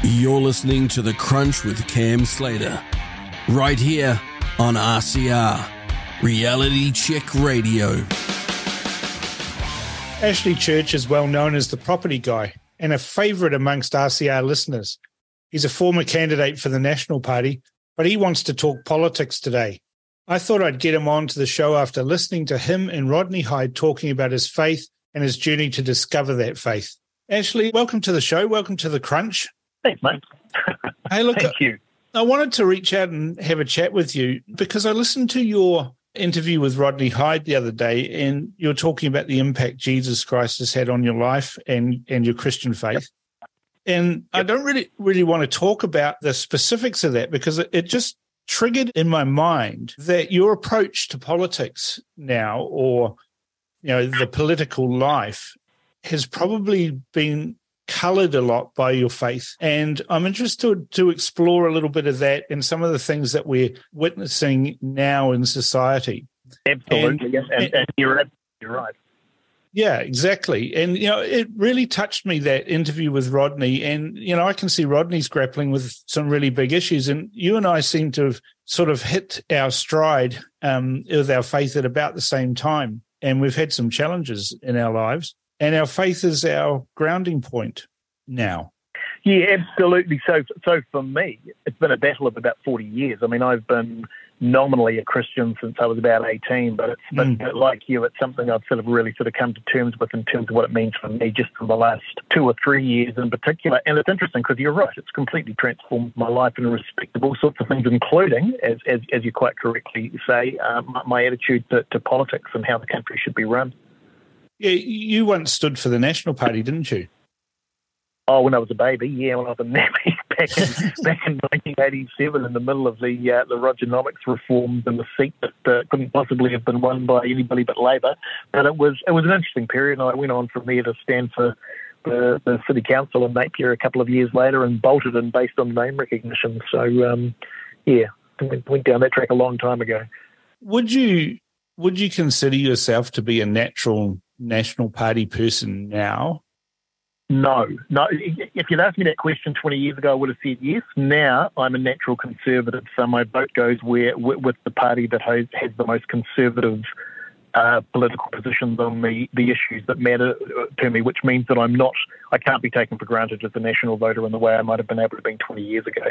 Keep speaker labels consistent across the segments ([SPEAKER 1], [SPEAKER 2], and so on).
[SPEAKER 1] You're listening to The Crunch with Cam Slater, right here on RCR, Reality Check Radio.
[SPEAKER 2] Ashley Church is well known as the property guy and a favourite amongst RCR listeners. He's a former candidate for the National Party, but he wants to talk politics today. I thought I'd get him on to the show after listening to him and Rodney Hyde talking about his faith and his journey to discover that faith. Ashley, welcome to the show. Welcome to The Crunch.
[SPEAKER 3] Thanks, mate.
[SPEAKER 2] Hey, look,
[SPEAKER 3] Thank you.
[SPEAKER 2] I wanted to reach out and have a chat with you because I listened to your interview with Rodney Hyde the other day, and you were talking about the impact Jesus Christ has had on your life and your Christian faith. Yep. And I don't really want to talk about the specifics of that because it just triggered in my mind that your approach to politics now, or the political life, has probably been coloured a lot by your faith. And I'm interested to explore a little bit of that and some of the things that we're witnessing now in society.
[SPEAKER 3] Absolutely, yes. And you're right.
[SPEAKER 2] Yeah, exactly. And, it really touched me, that interview with Rodney. And, I can see Rodney's grappling with some really big issues. And you and I seem to have sort of hit our stride with our faith at about the same time. And we've had some challenges in our lives. And our faith is our grounding point now.
[SPEAKER 3] Yeah, absolutely. So for me, it's been a battle of about 40 years. I mean, I've been nominally a Christian since I was about 18, but it's been, like you, it's something I've really come to terms with in terms of what it means for me just in the last 2 or 3 years in particular. And it's interesting because you're right, it's completely transformed my life in respect of all sorts of things, including, as you quite correctly say, my attitude to politics and how the country should be run.
[SPEAKER 2] Yeah, you once stood for the National Party, didn't you?
[SPEAKER 3] Oh, when I was a baby, yeah, when I was a nappy back in 1987, in the middle of the Rogernomics reforms, and the seat that couldn't possibly have been won by anybody but Labor. But it was an interesting period, and I went on from there to stand for the City Council in Napier a couple of years later, and bolted in based on name recognition. So, went down that track a long time ago.
[SPEAKER 2] Would you consider yourself to be a natural National Party person now?
[SPEAKER 3] No. If you'd asked me that question 20 years ago, I would have said yes. Now I'm a natural conservative, so my vote goes with the party that has the most conservative political positions on the issues that matter to me, which means that I can't be taken for granted as a national voter in the way I might have been able to be 20 years ago.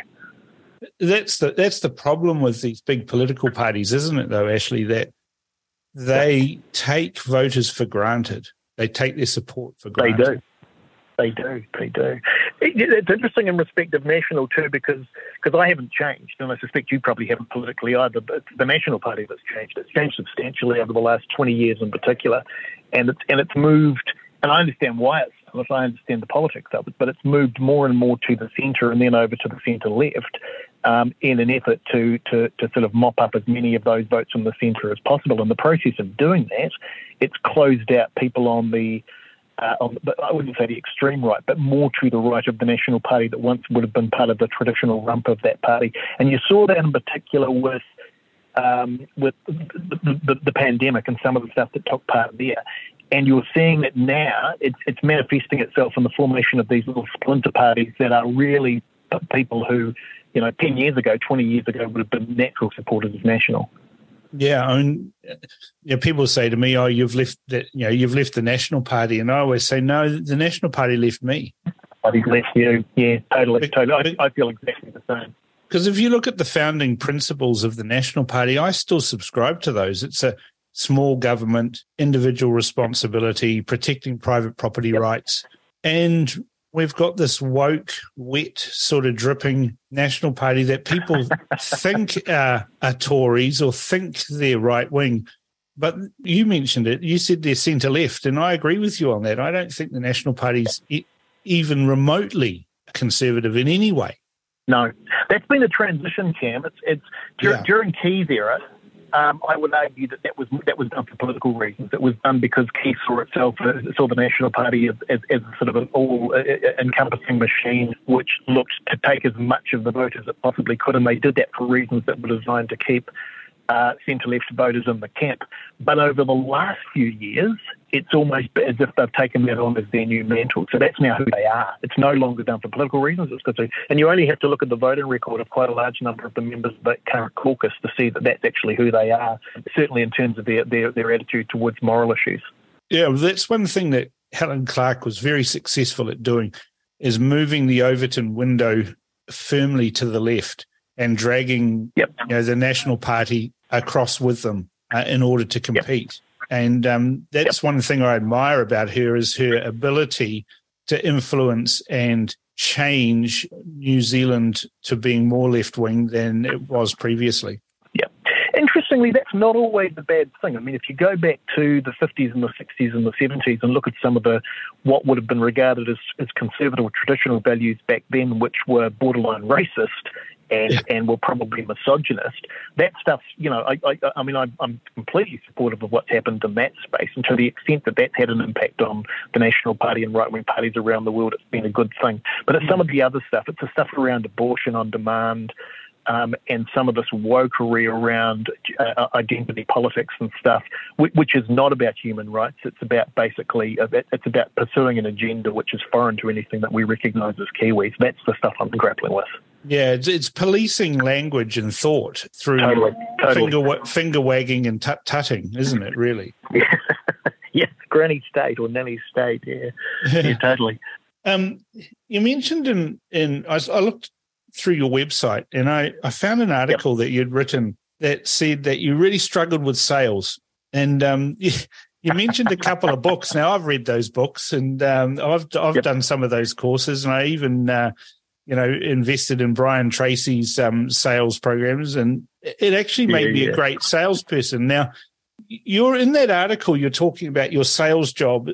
[SPEAKER 2] That's the problem with these big political parties, isn't it, though, Ashley, that they take voters for granted. They take their support for granted.
[SPEAKER 3] They do. It's interesting in respect of National too, because I haven't changed, and I suspect you probably haven't politically either, but it's the National Party that's changed. It's changed substantially over the last 20 years in particular, and it's moved, and I understand why I understand the politics of it, but it's moved more and more to the centre and then over to the centre-left in an effort to sort of mop up as many of those votes from the centre as possible. In the process of doing that, it's closed out people on the I wouldn't say the extreme right, but more to the right of the National Party that once would have been part of the traditional rump of that party. And you saw that in particular with the pandemic and some of the stuff that took part there. And you're seeing that now it's manifesting itself in the formation of these little splinter parties that are really people who, 10 years ago, 20 years ago would have been natural supporters of National.
[SPEAKER 2] Yeah, I mean, people say to me, "Oh, you've left the National Party," and I always say, "No, the National Party left me."
[SPEAKER 3] Party's left you, yeah, totally. I feel exactly the same.
[SPEAKER 2] Because if you look at the founding principles of the National Party, I still subscribe to those. It's a small government, individual responsibility, protecting private property rights, and we've got this woke, wet, sort of dripping National Party that people think are Tories or think they're right-wing. But you mentioned it. You said they're centre-left, and I agree with you on that. I don't think the National Party's even remotely conservative in any way.
[SPEAKER 3] No. That's been a transition, Cam. During Key's era, I would argue that was done for political reasons. It was done because Key saw the National Party as sort of an all-encompassing machine which looked to take as much of the vote as it possibly could, and they did that for reasons that were designed to keep centre-left voters in the camp. But over the last few years, it's almost as if they've taken that on as their new mantle. So that's now who they are. It's no longer done for political reasons. And you only have to look at the voting record of quite a large number of the members of that current caucus to see that that's actually who they are, certainly in terms of their attitude towards moral issues.
[SPEAKER 2] Yeah, well, that's one thing that Helen Clark was very successful at doing, is moving the Overton window firmly to the left and dragging the National Party across with them in order to compete. And that's one thing I admire about her, is her ability to influence and change New Zealand to being more left-wing than it was previously.
[SPEAKER 3] Yeah. Interestingly, that's not always a bad thing. I mean, if you go back to the 50s and the 60s and the 70s and look at some of what would have been regarded as conservative or traditional values back then, which were borderline racist, and were probably misogynist. That stuff, I'm completely supportive of what's happened in that space, and to the extent that that's had an impact on the National Party and right-wing parties around the world, it's been a good thing. But it's some of the other stuff. It's the stuff around abortion on demand, and some of this wokery around identity politics and stuff, which is not about human rights. It's about it's about pursuing an agenda which is foreign to anything that we recognise as Kiwis. That's the stuff I'm grappling with.
[SPEAKER 2] Yeah, it's policing language and thought through
[SPEAKER 3] totally.
[SPEAKER 2] Finger wagging and tutting, isn't it, really?
[SPEAKER 3] Yeah, granny state or nanny state, yeah, totally.
[SPEAKER 2] You mentioned I looked through your website and I found an article that you'd written that said that you really struggled with sales. And you mentioned a couple of books. Now, I've read those books and I've done some of those courses, and I even invested in Brian Tracy's sales programs, and it actually made me a great salesperson. Now, you're in that article, you're talking about your sales job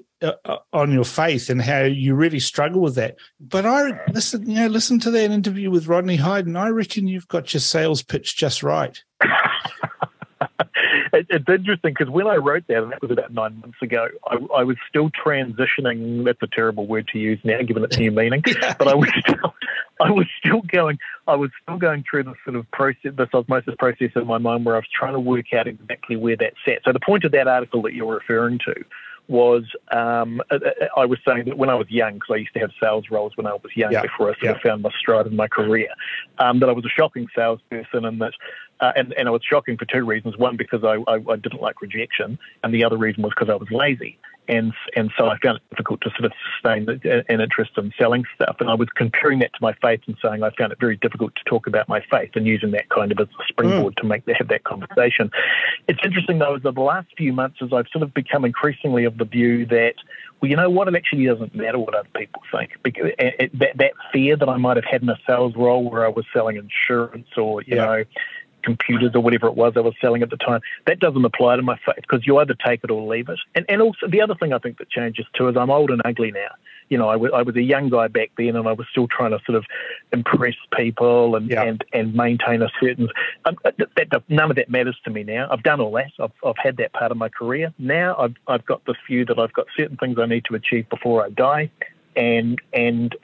[SPEAKER 2] on your faith and how you really struggle with that. But I listen to that interview with Rodney Hyde, and I reckon you've got your sales pitch just right.
[SPEAKER 3] It's interesting because when I wrote that, and that was about 9 months ago, I was still transitioning. That's a terrible word to use now, given its new meaning. But I was still going through this sort of process, this osmosis process in my mind, where I was trying to work out exactly where that sat. So the point of that article that you're referring to was I was saying that when I was young, because I used to have sales roles when I was young before I sort of found my stride in my career, that I was a shocking salesperson, and that and I was shocking for two reasons. One, because I didn't like rejection, and the other reason was because I was lazy. And so I found it difficult to sort of sustain an interest in selling stuff. And I was comparing that to my faith and saying I found it very difficult to talk about my faith, and using that kind of as a springboard to have that conversation. It's interesting, though, over the last few months, as I've sort of become increasingly of the view that, well, you know what, it actually doesn't matter what other people think. Because that fear that I might have had in a sales role where I was selling insurance or, you know, computers or whatever it was I was selling at the time, that doesn't apply to my faith, because you either take it or leave it. And also the other thing I think that changes too is I'm old and ugly now. You know, I was a young guy back then, and I was still trying to sort of impress people and maintain a certain. None of that matters to me now. I've done all that. I've had that part of my career. Now I've got this view that I've got certain things I need to achieve before I die, and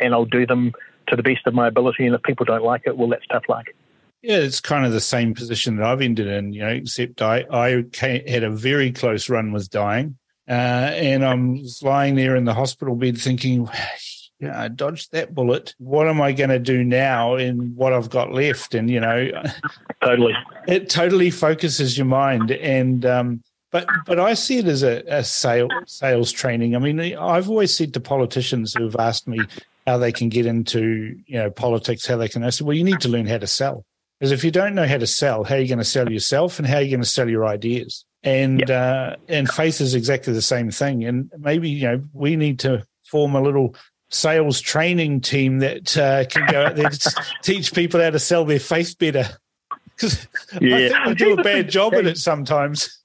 [SPEAKER 3] I'll do them to the best of my ability. And if people don't like it, well, that's tough luck.
[SPEAKER 2] Yeah, it's kind of the same position that I've ended in, except I had a very close run with dying, and I was lying there in the hospital bed thinking, I dodged that bullet. What am I going to do now in what I've got left? And,
[SPEAKER 3] totally,
[SPEAKER 2] it totally focuses your mind. And but I see it as a sales training. I mean, I've always said to politicians who have asked me how they can get into politics, I said, well, you need to learn how to sell. Because if you don't know how to sell, how are you going to sell yourself, and how are you going to sell your ideas? And faith is exactly the same thing. And maybe we need to form a little sales training team that can go out there to teach people how to sell their faith better. Because I think we do a bad job at it sometimes.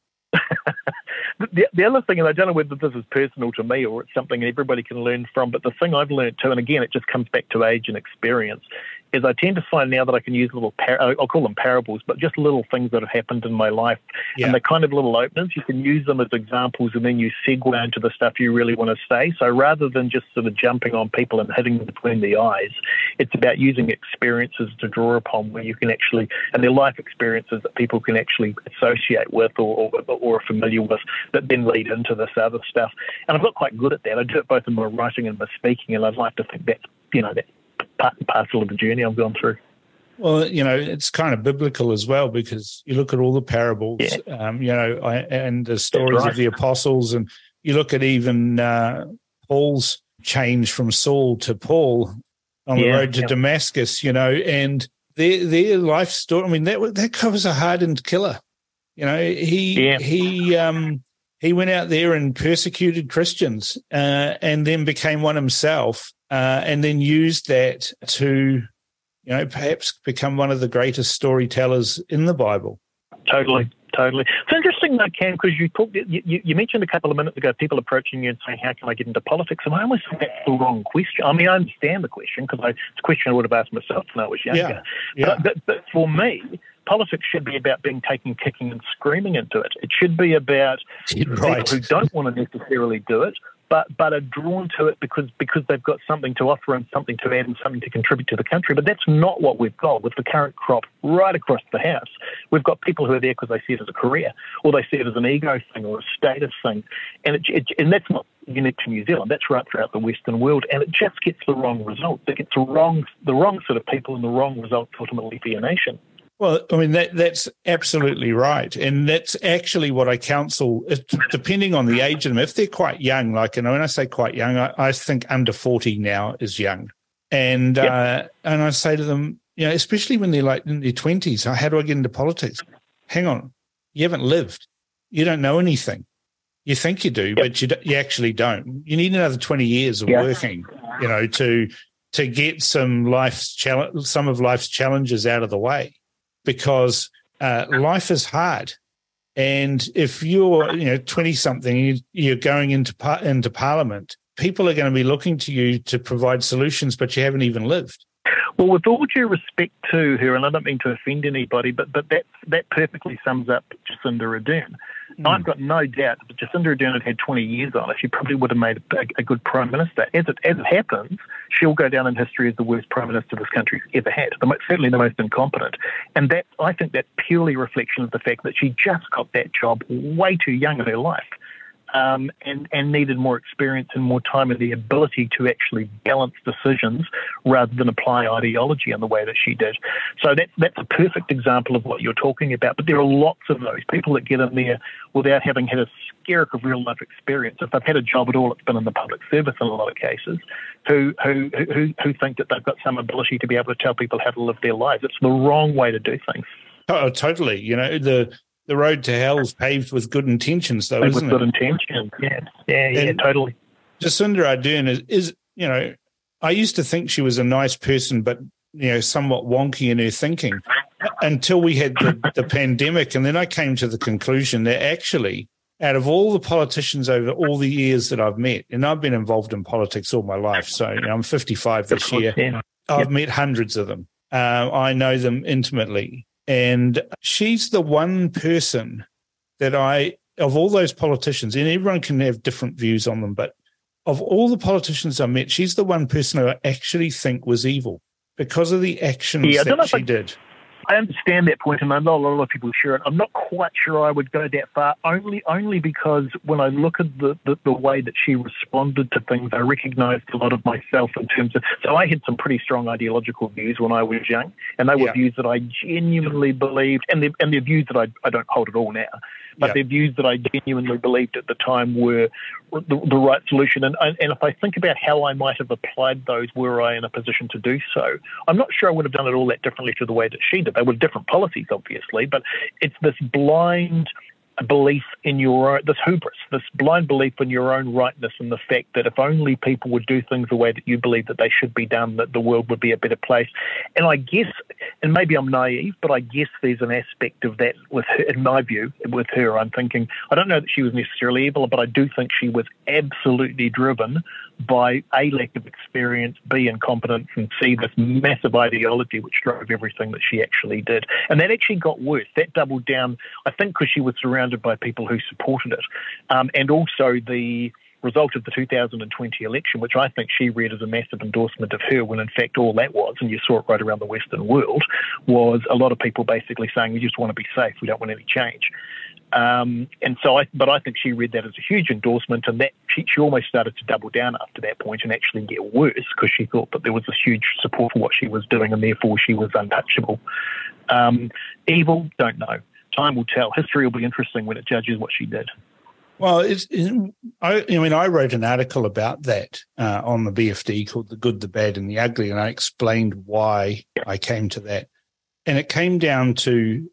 [SPEAKER 3] The other thing, and I don't know whether this is personal to me or it's something everybody can learn from, but the thing I've learned too, and again, it just comes back to age and experience, is I tend to find now that I can use little, I'll call them parables, but just little things that have happened in my life. Yeah. And they're kind of little openers. You can use them as examples and then you segue into the stuff you really want to say. So rather than just sort of jumping on people and hitting them between the eyes, it's about using experiences to draw upon where you can actually, and they're life experiences that people can actually associate with or are familiar with that then lead into this other stuff. And I've got quite good at that. I do it both in my writing and my speaking, and I'd like to think that's, that part and parcel of the journey I've gone through.
[SPEAKER 2] Well, it's kind of biblical as well, because you look at all the parables, and the stories of the apostles, and you look at even Paul's change from Saul to Paul on the road to Damascus, and their life story. I mean, that was a hardened killer. He went out there and persecuted Christians, and then became one himself, and then used that to, perhaps become one of the greatest storytellers in the Bible.
[SPEAKER 3] Totally. It's interesting, though, Cam, because you mentioned a couple of minutes ago people approaching you and saying, how can I get into politics? And I almost think that's the wrong question. I mean, I understand the question, because it's a question I would have asked myself when I was younger. Yeah. But for me, politics should be about being taken kicking and screaming into it. It should be about people who don't want to necessarily do it, but are drawn to it because they've got something to offer and something to add and something to contribute to the country. But that's not what we've got with the current crop right across the house. We've got people who are there because they see it as a career, or they see it as an ego thing or a status thing. And that's not unique to New Zealand. That's right throughout the Western world. And it just gets the wrong result. It gets the wrong sort of people and the wrong results ultimately for your nation.
[SPEAKER 2] Well, I mean, that's absolutely right. And that's actually what I counsel, depending on the age of them. If they're quite young, when I say quite young, I think under 40 now is young. And and I say to them, especially when they're like in their 20s, how do I get into politics? Hang on, you haven't lived. You don't know anything. You think you do, but you actually don't. You need another 20 years of working, to get some of life's challenges out of the way. Because life is hard, and if you're 20-something, you're going into Parliament, people are going to be looking to you to provide solutions, but you haven't even lived.
[SPEAKER 3] Well, with all due respect to her, and I don't mean to offend anybody, but that perfectly sums up Jacinda Ardern. I've got no doubt that Jacinda Ardern had 20 years on her, she probably would have made a good Prime Minister. As it happens, she'll go down in history as the worst Prime Minister this country's ever had, certainly the most incompetent. And I think that's purely a reflection of the fact that she just got that job way too young in her life. And needed more experience and more time and the ability to actually balance decisions rather than apply ideology in the way that she did. So that's a perfect example of what you're talking about. But there are lots of those people that get in there without having had a skerrick of real life experience. If they've had a job at all, it's been in the public service in a lot of cases, who think that they've got some ability to be able to tell people how to live their lives. It's the wrong way to do things.
[SPEAKER 2] Oh, totally. The road to hell is paved with good intentions, though, isn't it?
[SPEAKER 3] With good intentions, yeah, totally. Jacinda
[SPEAKER 2] Ardern is, I used to think she was a nice person, but, somewhat wonky in her thinking until we had the pandemic. And then I came to the conclusion that actually, out of all the politicians over all the years that I've met, and I've been involved in politics all my life, so I'm 55 this year, I've met hundreds of them. I know them intimately. And she's the one person that of all those politicians, and everyone can have different views on them, but of all the politicians I met, she's the one person who I actually think was evil because of the actions that she did.
[SPEAKER 3] I understand that point, and I know a lot of people share it. I'm not quite sure I would go that far, only because when I look at the way that she responded to things, I recognised a lot of myself in terms of. So I had some pretty strong ideological views when I was young, and they were views that I genuinely believed, and they're views that I don't hold at all now. But they're views that I genuinely believed at the time were the right solution. And if I think about how I might have applied those were I in a position to do so, I'm not sure I would have done it all that differently to the way that she did. They were different policies, obviously, but it's this blind belief in your own, this hubris, this blind belief in your own rightness, and the fact that if only people would do things the way that you believe that they should be done, that the world would be a better place. And I guess, and maybe I'm naive, but I guess there's an aspect of that with her, in my view, with her. I'm thinking, I don't know that she was necessarily evil, but I do think she was absolutely driven by A, lack of experience, B, incompetence, and C, this massive ideology which drove everything that she actually did. And that actually got worse. That doubled down, I think, because she was surrounded by people who supported it. And also the result of the 2020 election, which I think she read as a massive endorsement of her, when in fact all that was, and you saw it right around the Western world, was a lot of people basically saying, we just want to be safe, we don't want any change. But I think she read that as a huge endorsement, and that she almost started to double down after that point and actually get worse, because she thought that there was this huge support for what she was doing, and therefore she was untouchable. Evil, don't know. Time will tell. History will be interesting when it judges what she did.
[SPEAKER 2] Well, I wrote an article about that on the BFD called "The Good, the Bad, and the Ugly," and I explained why I came to that, and it came down to,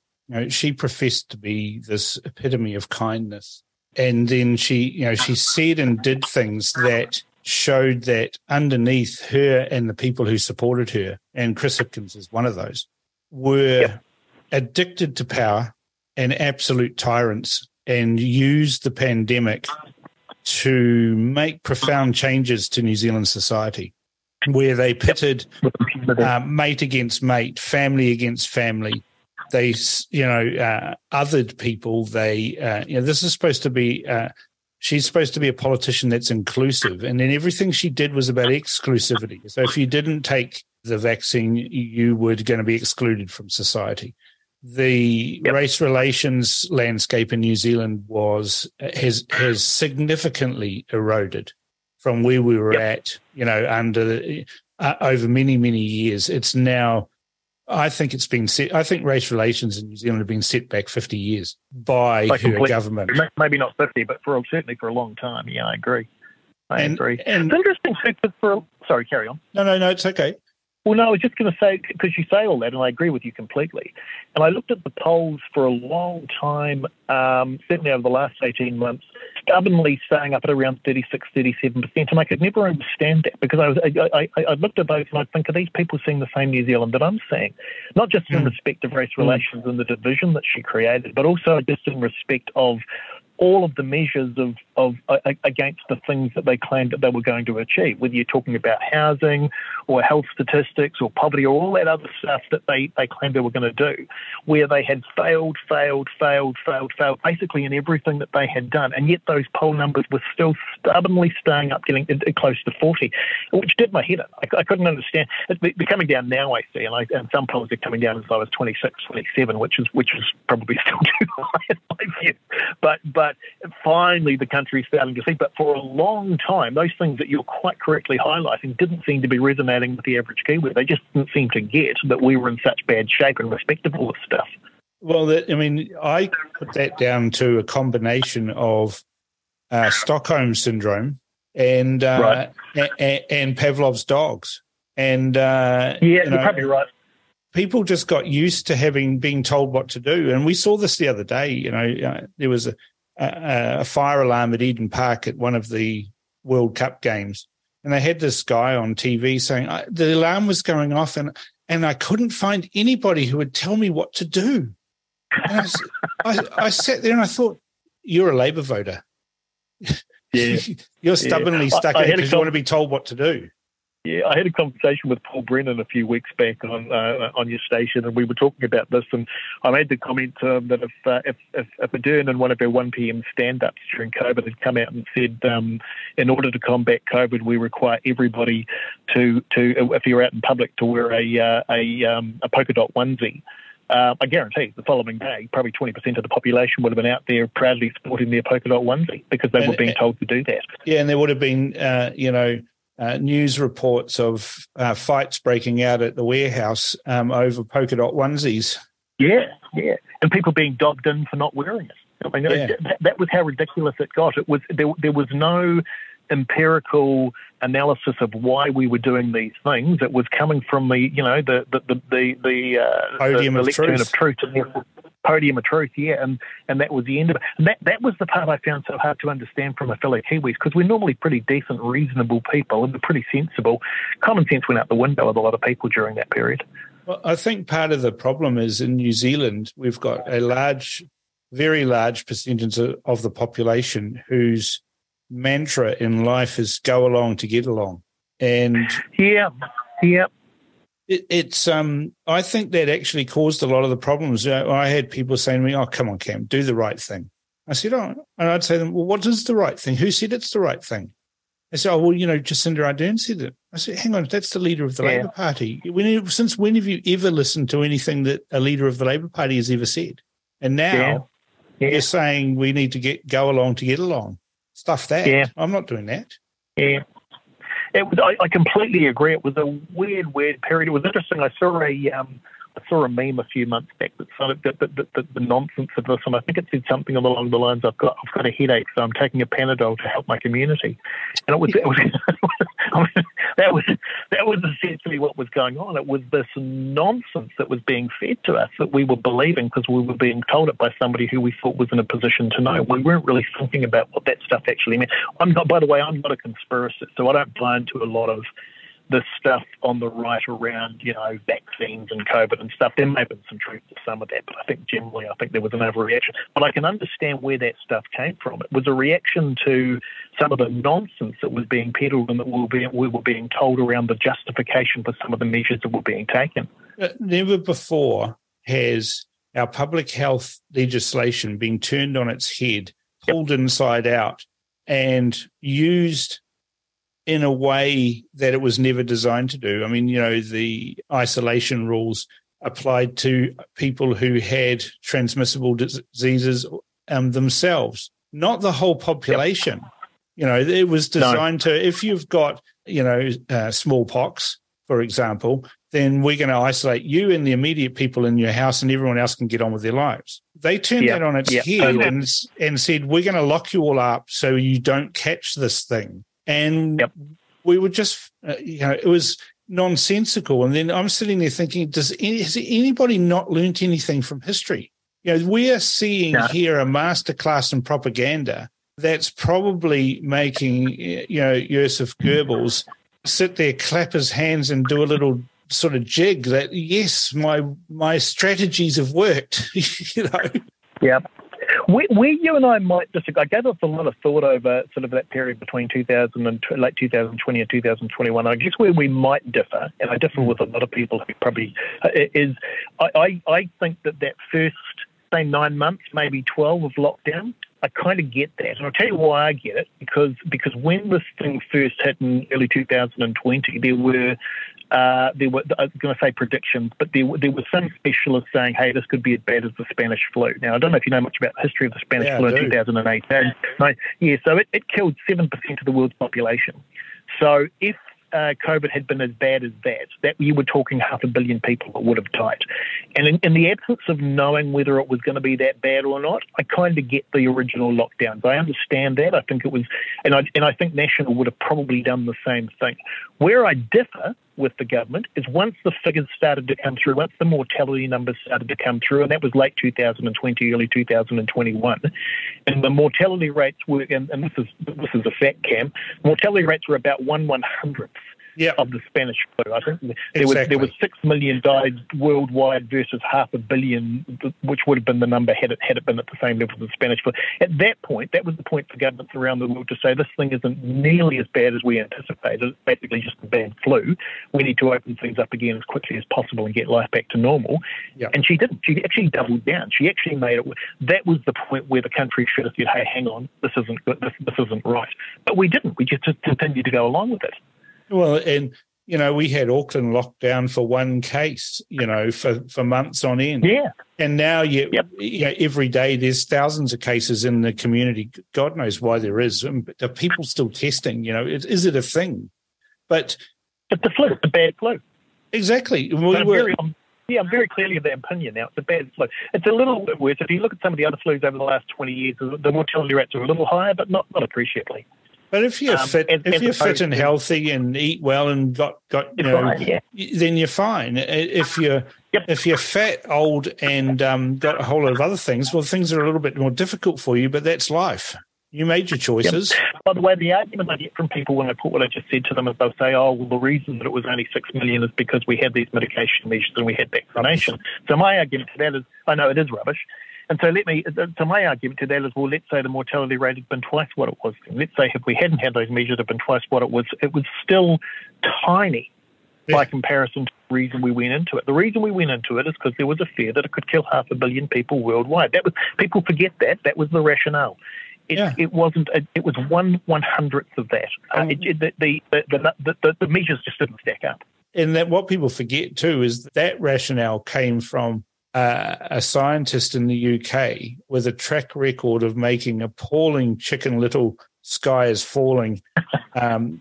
[SPEAKER 2] she professed to be this epitome of kindness. And then she said and did things that showed that underneath her and the people who supported her, and Chris Hipkins is one of those, were addicted to power and absolute tyrants, and used the pandemic to make profound changes to New Zealand society, where they pitted mate against mate, family against family. They, othered people. This is supposed to be, she's supposed to be a politician that's inclusive. And then everything she did was about exclusivity. So if you didn't take the vaccine, you were going to be excluded from society. The race relations landscape in New Zealand has significantly eroded from where we were at, over many, many years. It's now, I think it's been set. I think race relations in New Zealand have been set back 50 years by her government.
[SPEAKER 3] Maybe not 50, but certainly for a long time. Yeah, I agree. I agree. And it's interesting too. Sorry, carry on.
[SPEAKER 2] No, it's okay.
[SPEAKER 3] Well, no, I was just going to say, because you say all that, and I agree with you completely. And I looked at the polls for a long time, certainly over the last 18 months, stubbornly staying up at around 36, 37%. And I could never understand that, because I looked at those and I think, are these people seeing the same New Zealand that I'm seeing? Not just in respect of race relations and the division that she created, but also just in respect of all of the measures of against the things that they claimed that they were going to achieve, whether you're talking about housing or health statistics or poverty or all that other stuff that they claimed they were going to do, where they had failed basically in everything that they had done. And yet those poll numbers were still stubbornly staying up, getting close to 40, which did my head in. I couldn't understand. It's coming down now, I see, and some polls are coming down as low as 26, 27, which is probably still too high in my view. But finally the country's starting to see. But for a long time, those things that you're quite correctly highlighting didn't seem to be resonating with the average Kiwi. They just didn't seem to get that we were in such bad shape in respect of all this stuff.
[SPEAKER 2] Well, I put that down to a combination of Stockholm syndrome and Pavlov's dogs. And
[SPEAKER 3] you're probably right.
[SPEAKER 2] People just got used to being told what to do. And we saw this the other day. There was a fire alarm at Eden Park at one of the World Cup games. And they had this guy on TV saying the alarm was going off and I couldn't find anybody who would tell me what to do. And I sat there and I thought, you're a Labour voter.
[SPEAKER 3] Yeah.
[SPEAKER 2] You're stubbornly stuck in it because you want to be told what to do.
[SPEAKER 3] Yeah, I had a conversation with Paul Brennan a few weeks back on your station, and we were talking about this. And I made the comment that if Ardern in one of our 1 p.m. stand-ups during COVID had come out and said, in order to combat COVID, we require everybody to if you're out in public, to wear a polka dot onesie. I guarantee the following day, probably 20% of the population would have been out there proudly sporting their polka dot onesie because they were being told to do that.
[SPEAKER 2] Yeah, and there would have been, news reports of fights breaking out at the warehouse over polka dot onesies.
[SPEAKER 3] Yeah, and people being dogged in for not wearing it. I mean, that was how ridiculous it got. It was there was no empirical analysis of why we were doing these things. It was coming from the lectern of truth, and therefore Podium of truth, yeah, and that was the end of it. And that was the part I found so hard to understand from my fellow Kiwis, because we're normally pretty decent, reasonable people, and we're pretty sensible. Common sense went out the window with a lot of people during that period.
[SPEAKER 2] Well, I think part of the problem is in New Zealand, we've got a very large percentage of the population whose mantra in life is go along to get along. And
[SPEAKER 3] yeah.
[SPEAKER 2] It's I think that actually caused a lot of the problems. I had people saying to me, "Oh, come on, Cam, do the right thing." I said, "Oh," and I'd say to them, "Well, what is the right thing? Who said it's the right thing?" They said, "Oh, well, Jacinda Ardern said it." I said, "Hang on, that's the leader of the Labour Party. Since when have you ever listened to anything that a leader of the Labour Party has ever said? And now you're saying we need to go along to get along. Stuff that. Yeah. I'm not doing that."
[SPEAKER 3] Yeah. I completely agree. It was a weird period. It was interesting. I saw a meme a few months back that sort of the nonsense of this, and I think it said something along the lines, I've got a headache, so I'm taking a Panadol to help my community. And that was essentially what was going on. It was this nonsense that was being fed to us that we were believing because we were being told it by somebody who we thought was in a position to know. We weren't really thinking about what that stuff actually meant. By the way, I'm not a conspiracist, so I don't buy into a lot of the stuff on the right around, vaccines and COVID and stuff. There may have been some truth to some of that, but I think generally there was an overreaction. But I can understand where that stuff came from. It was a reaction to some of the nonsense that was being peddled and that we were being told around the justification for some of the measures that were being taken.
[SPEAKER 2] Never before has our public health legislation been turned on its head, pulled inside out, and used in a way that it was never designed to do. I mean, the isolation rules applied to people who had transmissible diseases themselves, not the whole population. It was designed to, if you've got, smallpox, for example, then we're going to isolate you and the immediate people in your house and everyone else can get on with their lives. They turned that on its head and said, we're going to lock you all up so you don't catch this thing. And we were just, it was nonsensical. And then I'm sitting there thinking, has anybody not learnt anything from history? We are seeing here a masterclass in propaganda that's probably making, Joseph Goebbels sit there, clap his hands and do a little sort of jig that, yes, my strategies have worked,
[SPEAKER 3] Yeah. Where you and I might disagree, I gave us a lot of thought over sort of that period between late 2020 and 2021. I guess where we might differ, and I differ with a lot of people who probably is, I think that first, say, 9 months, maybe 12 of lockdown, I kind of get that. And I'll tell you why I get it, because when this thing first hit in early 2020, there were, I was going to say predictions, but there were some specialists saying, hey, this could be as bad as the Spanish flu. Now, I don't know if you know much about the history of the Spanish flu in 2018. So it killed 7% of the world's population. So if COVID had been as bad as that you were talking 500 million people that would have died. And in the absence of knowing whether it was going to be that bad or not, I kind of get the original lockdowns. I understand that. I think it was, and I think National would have probably done the same thing. Where I differ with the government is once the figures started to come through, once the mortality numbers started to come through, and that was late 2020, early 2021, and the mortality rates were, and this is a fact, Cam, mortality rates were about 1/100th of the Spanish flu. I think there was 6 million died worldwide versus 500 million, which would have been the number had it been at the same level as the Spanish flu. At that point, that was the point for governments around the world to say this thing isn't nearly as bad as we anticipated. It's basically just a bad flu. We need to open things up again as quickly as possible and get life back to normal. Yeah. And she didn't. She actually doubled down. She actually made it. That was the point where the country should have said, hey, hang on, this isn't good. This isn't right. But we didn't. We just continued to go along with it.
[SPEAKER 2] Well, and, we had Auckland locked down for one case, for months on end. Yeah. And now, every day there's thousands of cases in the community. God knows why there is. But are people still testing? Is it a thing? But
[SPEAKER 3] it's the flu. It's a bad flu.
[SPEAKER 2] Exactly.
[SPEAKER 3] I'm very clearly of that opinion now. It's a bad flu. It's a little bit worse. If you look at some of the other flus over the last 20 years, the mortality rates are a little higher, but not appreciably.
[SPEAKER 2] But if you're fit, fit and healthy and eat well and got
[SPEAKER 3] fine,
[SPEAKER 2] then you're fine. If you're fat, old, and got a whole lot of other things, well, things are a little bit more difficult for you. But that's life. You made your choices.
[SPEAKER 3] By the way, the argument I get from people when I put what I just said to them is they'll say, "Oh, well, the reason that it was only 6 million is because we had these mitigation measures and we had vaccination." So my argument to that is, I know it is rubbish. And so my argument to that is, well, let's say the mortality rate had been twice what it was. Let's say if we hadn't had those measures, it had been twice what it was still tiny by comparison to the reason we went into it. The reason we went into it is because there was a fear that it could kill 500 million people worldwide. People forget that. That was the rationale. It wasn't. It was 1/100th of that. The measures just didn't stack up.
[SPEAKER 2] And that what people forget too is that rationale came from a scientist in the UK with a track record of making appalling Chicken Little sky is falling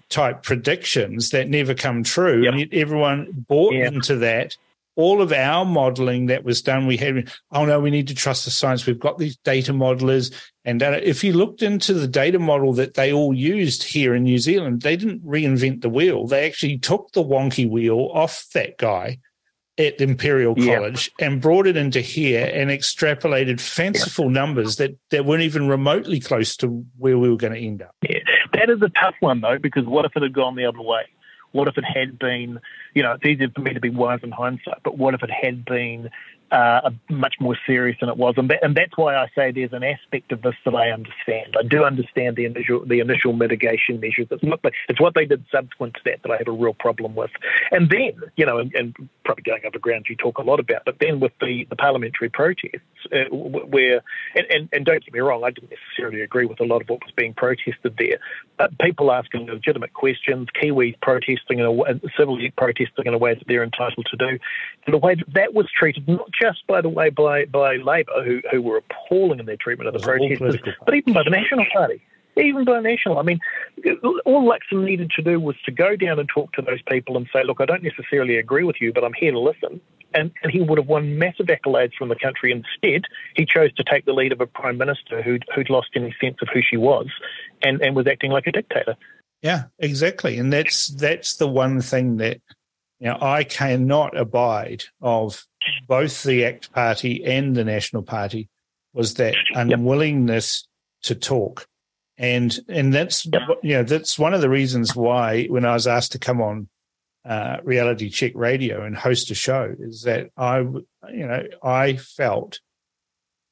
[SPEAKER 2] type predictions that never come true. And everyone bought into that. All of our modelling that was done, we had, oh no, we need to trust the science. We've got these data modelers. And if you looked into the data model that they all used here in New Zealand, they didn't reinvent the wheel. They actually took the wonky wheel off that guy at Imperial College and brought it into here and extrapolated fanciful numbers that weren't even remotely close to where we were going to end up.
[SPEAKER 3] Yeah, that is a tough one, though, because what if it had gone the other way? What if it had been, it's easier for me to be wise in hindsight, but what if it had been much more serious than it was? And that's why I say there's an aspect of this that I understand. I do understand the initial mitigation measures. It's what they did subsequent to that I have a real problem with. And then, and probably going over ground you talk a lot about, but then with the parliamentary protests, where, and don't get me wrong, I didn't necessarily agree with a lot of what was being protested there. People asking legitimate questions, Kiwis protesting civilly protesting in a way that they're entitled to do, in a way that was treated not just, by the way, by Labour, who were appalling in their treatment of the protesters, but even by the National Party. Even by National. I mean, all Luxon needed to do was to go down and talk to those people and say, look, I don't necessarily agree with you, but I'm here to listen. And he would have won massive accolades from the country. Instead, he chose to take the lead of a Prime Minister who'd lost any sense of who she was and was acting like a dictator.
[SPEAKER 2] Yeah, exactly. And that's the one thing that I cannot abide of both the ACT Party and the National Party was that unwillingness to talk. And that's that's one of the reasons why when I was asked to come on Reality Check Radio and host a show is that I felt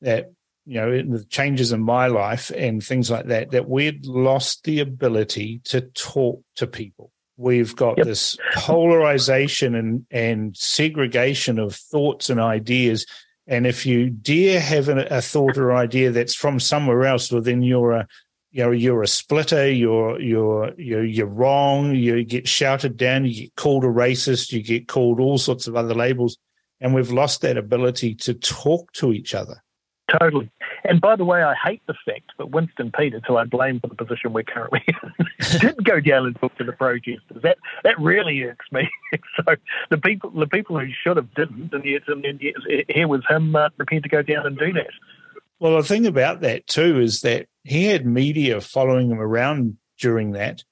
[SPEAKER 2] that in the changes in my life and things like that we'd lost the ability to talk to people. We've got this polarization and segregation of thoughts and ideas. And if you dare have a thought or idea that's from somewhere else, well, then you're a splitter. You're wrong. You get shouted down. You get called a racist. You get called all sorts of other labels. And we've lost that ability to talk to each other.
[SPEAKER 3] Totally. And by the way, I hate the fact that Winston Peters, who I blame for the position we're currently in, didn't go down and talk to the protesters. That really irks me. So the people who should have didn't, and yet here was him prepared to go down and do that.
[SPEAKER 2] Well, the thing about that too is that he had media following him around during that,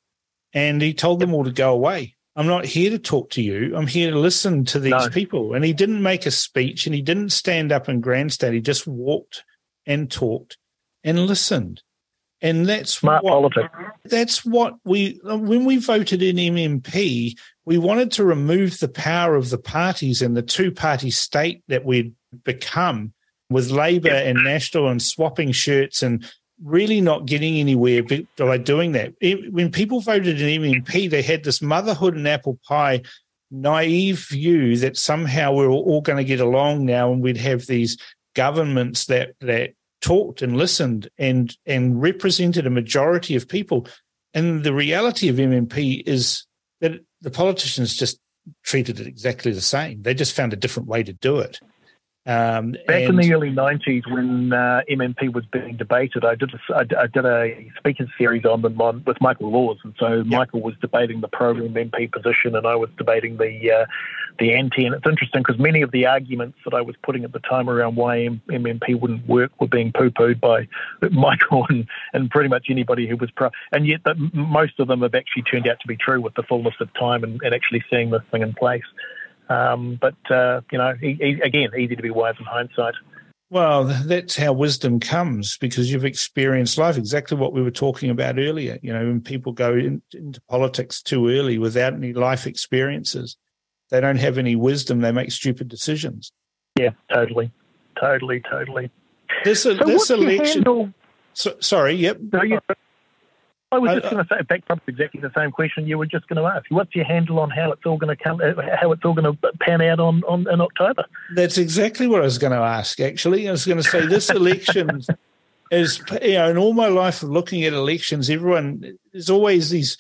[SPEAKER 2] and he told them all to go away. I'm not here to talk to you. I'm here to listen to these people. And he didn't make a speech and he didn't stand up and grandstand. He just walked and talked and listened. And that's
[SPEAKER 3] smart politics.
[SPEAKER 2] That's what when we voted in MMP, we wanted to remove the power of the parties and the two-party state that we'd become with Labour and National and swapping shirts and really not getting anywhere by doing that. When people voted in MMP, they had this motherhood and apple pie naive view that somehow we're all going to get along now and we'd have these governments that talked and listened and represented a majority of people. And the reality of MMP is that the politicians just treated it exactly the same. They just found a different way to do it.
[SPEAKER 3] Back in the early 90s, when MMP was being debated, I did a speaking series on them with Michael Laws, and so Michael was debating the pro-MMP position, and I was debating the anti. And it's interesting because many of the arguments that I was putting at the time around why MMP wouldn't work were being poo-pooed by Michael and pretty much anybody who was pro. And yet, most of them have actually turned out to be true with the fullness of time and actually seeing this thing in place. But again, easy to be wise in hindsight.
[SPEAKER 2] Well, that's how wisdom comes, because you've experienced life, exactly what we were talking about earlier. When people go into politics too early without any life experiences, they don't have any wisdom. They make stupid decisions.
[SPEAKER 3] Yeah, totally.
[SPEAKER 2] This election. Sorry, yep.
[SPEAKER 3] No, I was just going to say, in fact, probably exactly the same question you were just going to ask. What's your handle on how it's all going to pan out in October?
[SPEAKER 2] That's exactly what I was going to ask, actually. I was going to say this election is, in all my life of looking at elections, there's always these,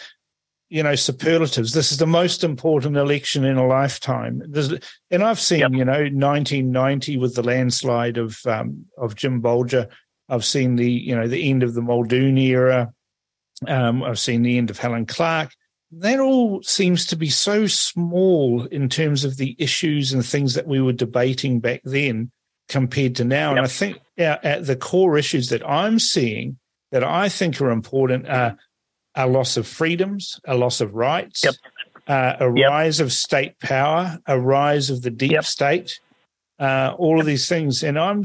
[SPEAKER 2] superlatives. This is the most important election in a lifetime. And I've seen, 1990 with the landslide of Jim Bolger. I've seen the end of the Muldoon era. I've seen the end of Helen Clark. That all seems to be so small in terms of the issues and things that we were debating back then compared to now. Yep. And I think at the core issues that I'm seeing that I think are important are a loss of freedoms, a loss of rights, rise of state power, a rise of the deep state, all of these things. And I'm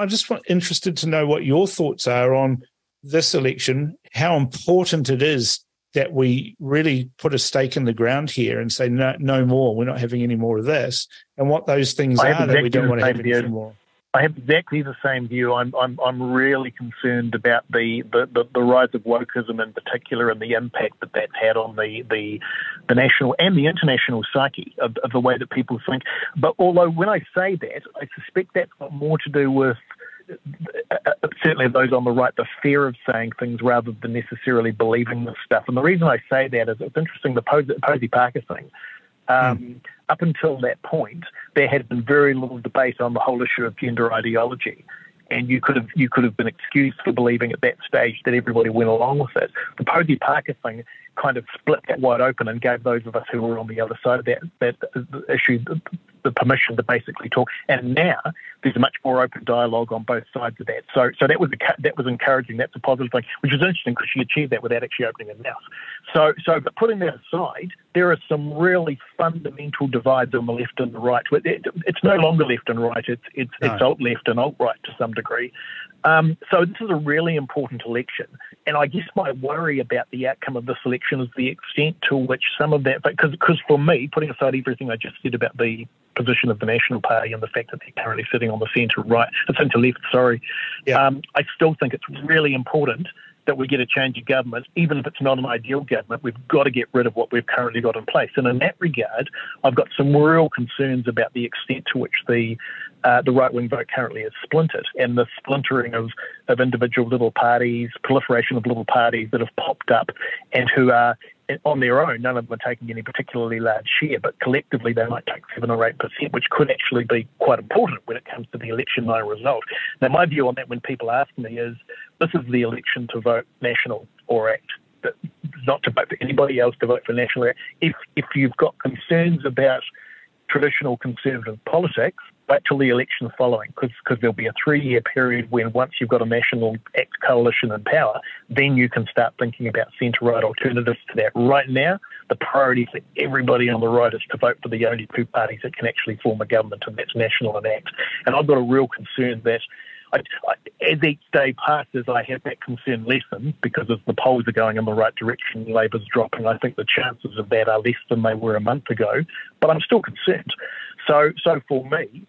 [SPEAKER 2] just interested to know what your thoughts are on this election, how important it is that we really put a stake in the ground here and say, no more, we're not having any more of this, and what those things are that we don't want to have any more.
[SPEAKER 3] I have exactly the same view. I'm really concerned about the rise of wokeism in particular and the impact that that's had on the national and the international psyche of the way that people think. But although when I say that, I suspect that's got more to do with certainly those on the right, the fear of saying things rather than necessarily believing this stuff. And the reason I say that is it's interesting, the Posey Parker thing. Up until that point, there had been very little debate on the whole issue of gender ideology. And you could have been excused for believing at that stage that everybody went along with it. The Posey Parker thing kind of split that wide open and gave those of us who were on the other side of that issue the permission to basically talk. And now there's a much more open dialogue on both sides of that. So that was encouraging. That's a positive thing, which is interesting because she achieved that without actually opening her mouth. But putting that aside, there are some really fundamental divides on the left and the right. It's no longer left and right. It's alt left and alt right to some degree. So this is a really important election. And I guess my worry about the outcome of this election is the extent to which some of that, because for me, putting aside everything I just said about the position of the National Party and the fact that they're currently sitting on the centre left, I still think it's really important that we get a change of government. Even if it's not an ideal government, we've got to get rid of what we've currently got in place. And in that regard, I've got some real concerns about the extent to which the right-wing vote currently is splintered, and the splintering of individual little parties, proliferation of little parties that have popped up and who are, on their own, none of them are taking any particularly large share, but collectively they might take 7 or 8%, which could actually be quite important when it comes to the election night result. Now, my view on that when people ask me is, this is the election to vote National or ACT, not to vote for anybody else, to vote for National or ACT. If you've got concerns about traditional conservative politics, wait till the election following, because there'll be a 3-year period when once you've got a National ACT coalition in power, then you can start thinking about centre-right alternatives to that. Right now, the priority for everybody on the right is to vote for the only two parties that can actually form a government, and that's National and ACT. And I've got a real concern that as each day passes, I have that concern lessen, because as the polls are going in the right direction, Labor's dropping. I think the chances of that are less than they were a month ago, but I'm still concerned. So for me,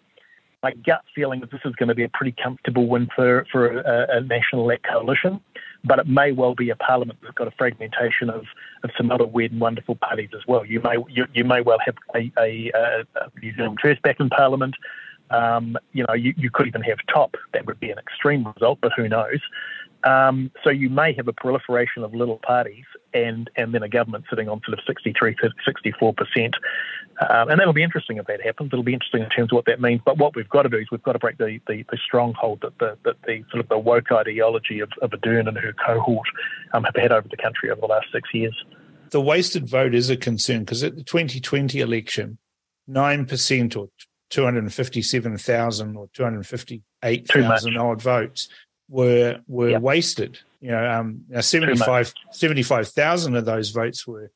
[SPEAKER 3] my gut feeling is this is going to be a pretty comfortable win for a National ACT coalition, but it may well be a parliament that's got a fragmentation of some other weird and wonderful parties as well. You may well have a New Zealand First back in parliament. You could even have TOP. That would be an extreme result, but who knows? So you may have a proliferation of little parties and then a government sitting on sort of 63, 64%. And that'll be interesting if that happens. It'll be interesting in terms of what that means. But what we've got to do is we've got to break the stronghold that the sort of the woke ideology of Ardern and her cohort have had over the country over the last 6 years.
[SPEAKER 2] The wasted vote is a concern because at the 2020 election, 9% or 257,000 or 258,000 odd votes were wasted. 75,000 of those votes were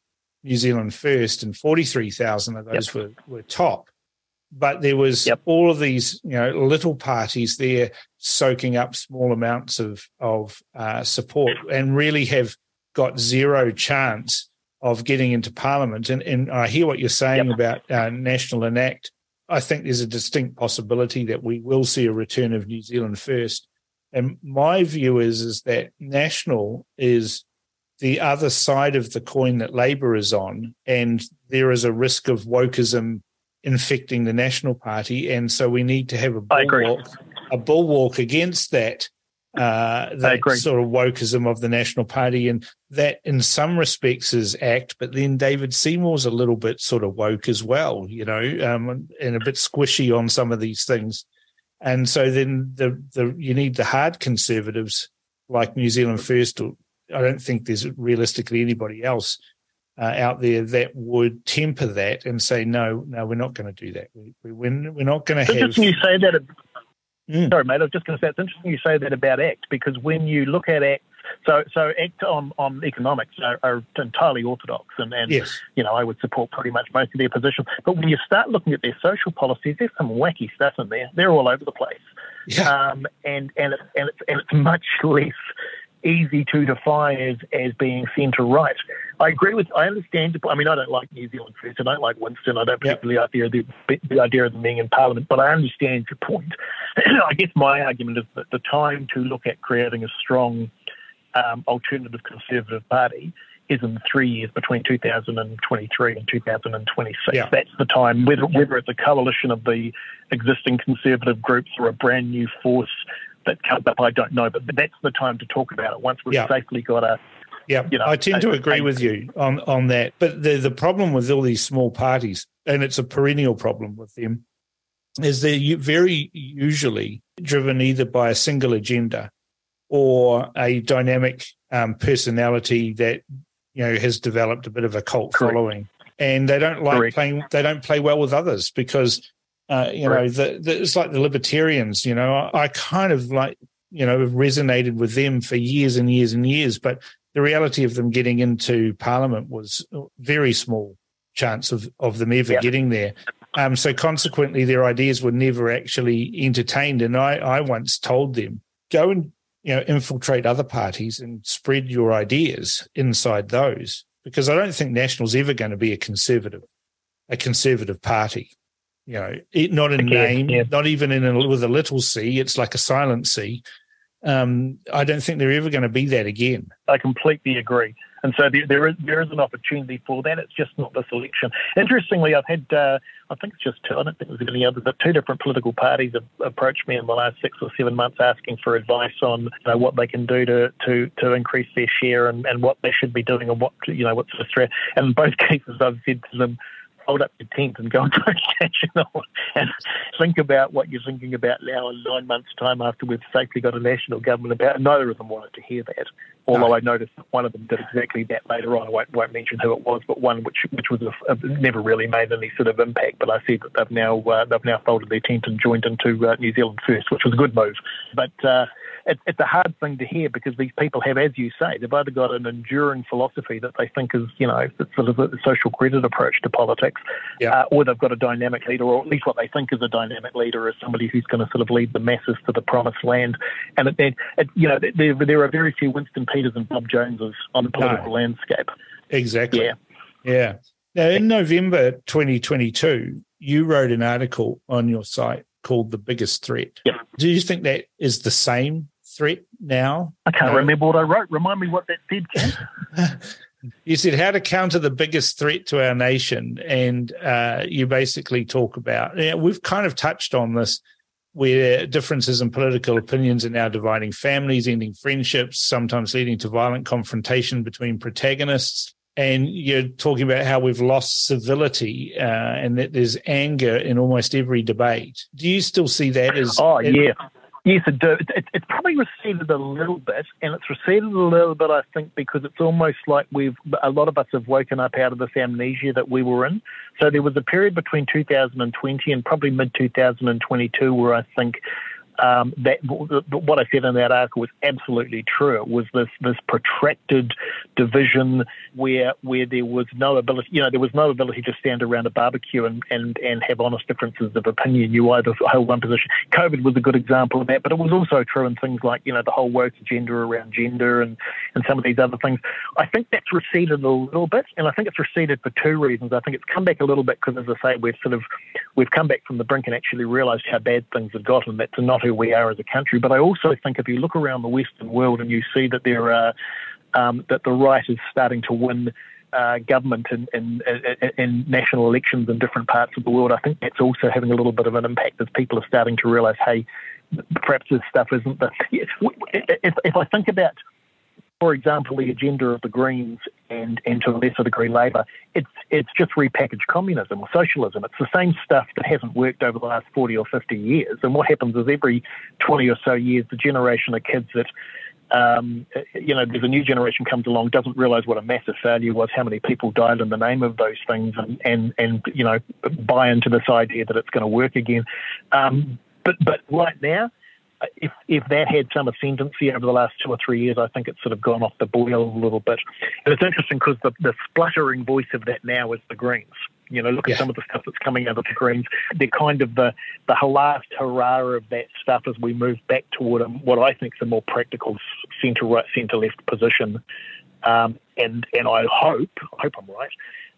[SPEAKER 2] New Zealand First, and 43,000 of those were Top. But there was all of these, little parties there soaking up small amounts of support and really have got zero chance of getting into Parliament. And I hear what you're saying about National Enact. I think there's a distinct possibility that we will see a return of New Zealand First. And my view is that National is the other side of the coin that Labour is on, and there is a risk of wokeism infecting the National Party, and so we need to have a bulwark against that sort of wokeism of the National Party, and that in some respects is ACT, but then David Seymour's a little bit sort of woke as well, and a bit squishy on some of these things. And so then you need the hard conservatives like New Zealand First. I don't think there's realistically anybody else out there that would temper that and say, no, we're not going to do that. We're not going to have...
[SPEAKER 3] It's interesting you say that. Sorry, mate, I was just going to say, it's interesting you say that about ACT, because when you look at ACT, so ACT on economics are entirely orthodox, and yes, I would support pretty much most of their positions. But when you start looking at their social policies, there's some wacky stuff in there. They're all over the place. Yeah. And it's much less easy to define as being centre-right. I understand, I don't like New Zealand First, I don't like Winston, I don't particularly like the idea of them being in Parliament, but I understand your point. I guess my argument is that the time to look at creating a strong alternative Conservative party is in the 3 years between 2023 and 2026. Yeah. That's the time, whether it's a coalition of the existing Conservative groups or a brand new force that comes up, I don't know, but that's the time to talk about it once we've safely got a...
[SPEAKER 2] Yeah, I tend to agree with you on that. But the problem with all these small parties, and it's a perennial problem with them, is they're very usually driven either by a single agenda or a dynamic personality that has developed a bit of a cult following, and they don't like playing. They don't play well with others because it's like the libertarians. I kind of like have resonated with them for years and years and years, but the reality of them getting into Parliament was very small chance of them ever getting there. So consequently, their ideas were never actually entertained. And I once told them, go and infiltrate other parties and spread your ideas inside those, because I don't think National's ever going to be a conservative party. Not in name, not even with a little c. It's like a silent c. I don't think they're ever going to be that again.
[SPEAKER 3] I completely agree. And so there is an opportunity for that. It's just not this election. Interestingly, I've had, I think it's just two, I don't think there's any others, but two different political parties have approached me in the last 6 or 7 months asking for advice on what they can do to increase their share and what they should be doing and what sort of strategy. And in both cases, I've said to them, hold up your tent and go and take action on and think about what you're thinking about now in 9 months' time after we've safely got a national government about. Neither of them wanted to hear that, although I noticed that one of them did exactly that later on. I won't mention who it was, but one which was never really made any sort of impact. But I see that they've now folded their tent and joined into New Zealand First, which was a good move. But it's a hard thing to hear because these people have, as you say, they've either got an enduring philosophy that they think is, sort of a social credit approach to politics, or they've got a dynamic leader, or at least what they think is a dynamic leader is somebody who's going to sort of lead the masses to the promised land. And there are very few Winston Peters and Bob Joneses on the political landscape.
[SPEAKER 2] Exactly. Yeah. Now, in November 2022, you wrote an article on your site called The Biggest Threat.
[SPEAKER 3] Yep.
[SPEAKER 2] Do you think that is the same threat now?
[SPEAKER 3] I can't remember what I wrote. Remind me what that said, Ken.
[SPEAKER 2] You said how to counter the biggest threat to our nation, and you basically talk about, we've kind of touched on this, where differences in political opinions are now dividing families, ending friendships, sometimes leading to violent confrontation between protagonists. And you're talking about how we've lost civility and that there's anger in almost every debate. Do you still see that as...
[SPEAKER 3] Yeah. Yes, it do. It's probably receded a little bit, and it's receded a little bit, I think, because it's almost like a lot of us have woken up out of this amnesia that we were in. So there was a period between 2020 and probably mid-2022 where I think that what I said in that article was absolutely true. It was this protracted division where there was no ability, there was no ability to stand around a barbecue and have honest differences of opinion. You either hold one position. COVID was a good example of that, but it was also true in things like, the whole woke agenda around gender and some of these other things. I think that's receded a little bit, and I think it's receded for two reasons. I think it's come back a little bit because, as I say, we've come back from the brink and actually realised how bad things have gotten. That's not who we are as a country. But I also think if you look around the Western world and you see that there are that the right is starting to win government in national elections in different parts of the world, I think that's also having a little bit of an impact as people are starting to realise, hey, perhaps this stuff isn't the... If I think about, for example, the agenda of the Greens and to a lesser degree Labour, it's just repackaged communism or socialism. It's the same stuff that hasn't worked over the last 40 or 50 years. And what happens is every 20 or so years, the generation of kids that, there's a new generation comes along, doesn't realise what a massive failure was, how many people died in the name of those things, and buy into this idea that it's going to work again. But right now, if that had some ascendancy over the last 2 or 3 years, I think it's sort of gone off the boil a little bit. And it's interesting because the spluttering voice of that now is the Greens. Look at some of the stuff that's coming out of the Greens. They're kind of the last hurrah of that stuff as we move back toward what I think is a more practical centre-right, centre-left position. And I hope I'm right,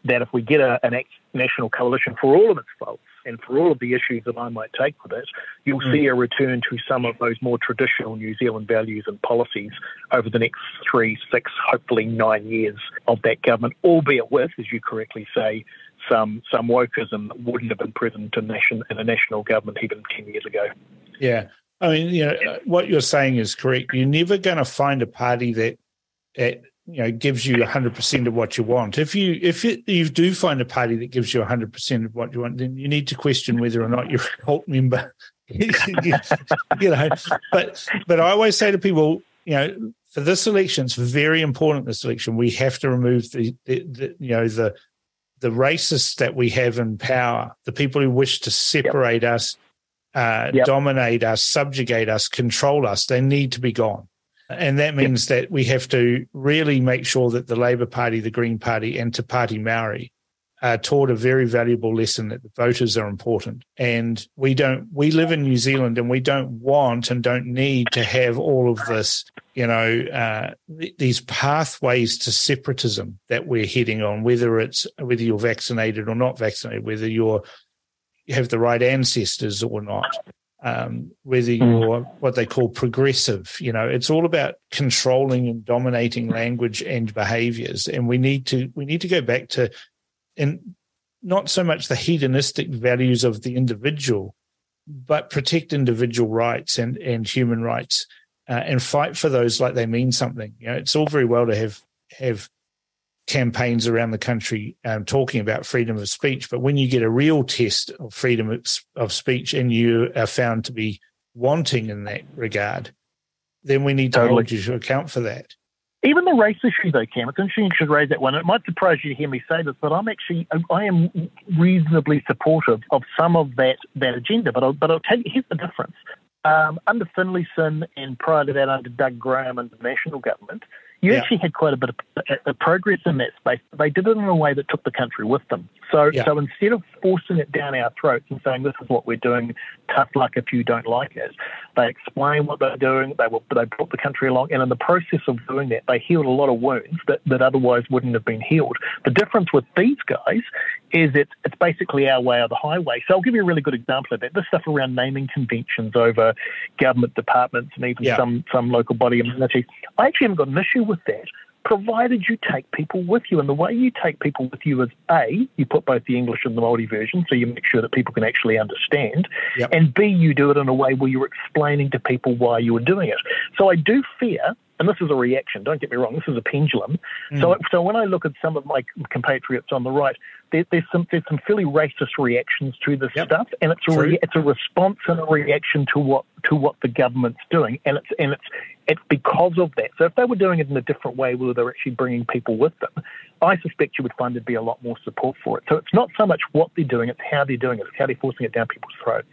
[SPEAKER 3] that if we get an national coalition for all of its faults and for all of the issues that I might take with it, you'll see a return to some of those more traditional New Zealand values and policies over the next 3, 6, hopefully 9 years of that government, albeit with, as you correctly say, some wokeism that wouldn't have been present in a national government even 10 years ago.
[SPEAKER 2] Yeah. I mean, what you're saying is correct. You're never going to find a party that gives you 100% of what you want. If you do find a party that gives you 100% of what you want, then you need to question whether or not you're a cult member. But I always say to people, for this election, it's very important. This election, we have to remove the racists that we have in power, the people who wish to separate us, dominate us, subjugate us, control us. They need to be gone. And that means that we have to really make sure that the Labour Party, the Green Party, and Te Pāti Māori are taught a very valuable lesson that the voters are important. And we live in New Zealand, and we don't want and don't need to have all of this, these pathways to separatism that we're heading on, whether you're vaccinated or not vaccinated, whether you have the right ancestors or not. Whether you're what they call progressive, it's all about controlling and dominating language and behaviours, and we need to go back to, and not so much the hedonistic values of the individual, but protect individual rights and human rights, and fight for those like they mean something. It's all very well to have campaigns around the country talking about freedom of speech, but when you get a real test of freedom of speech and you are found to be wanting in that regard, then we need to hold you to account for that.
[SPEAKER 3] Even the race issue, though, Cam, it's interesting you should raise that one. It might surprise you to hear me say this, but I am reasonably supportive of some of that agenda. But I'll tell you, here's the difference. Under Finlayson and prior to that under Doug Graham and the national government, you actually had quite a bit of progress in that space. They did it in a way that took the country with them. So instead of forcing it down our throats and saying, this is what we're doing, tough luck if you don't like it, they explained what they're doing, they brought the country along, and in the process of doing that, they healed a lot of wounds that otherwise wouldn't have been healed. The difference with these guys is it's basically our way or the highway. So I'll give you a really good example of that. This stuff around naming conventions over government departments and even some local body immunity. I actually haven't got an issue with that, provided you take people with you. And the way you take people with you is, A, you put both the English and the Māori version, so you make sure that people can actually understand, and B, you do it in a way where you're explaining to people why you were doing it. So I do fear, and this is a reaction, don't get me wrong, this is a pendulum. So when I look at some of my compatriots on the right, there's some fairly racist reactions to this stuff, and it's a response and a reaction to what the government's doing, and it's because of that. So if they were doing it in a different way, where they're actually bringing people with them, I suspect you would find there'd be a lot more support for it. So it's not so much what they're doing, it's how they're doing it, it's how they're forcing it down people's throats.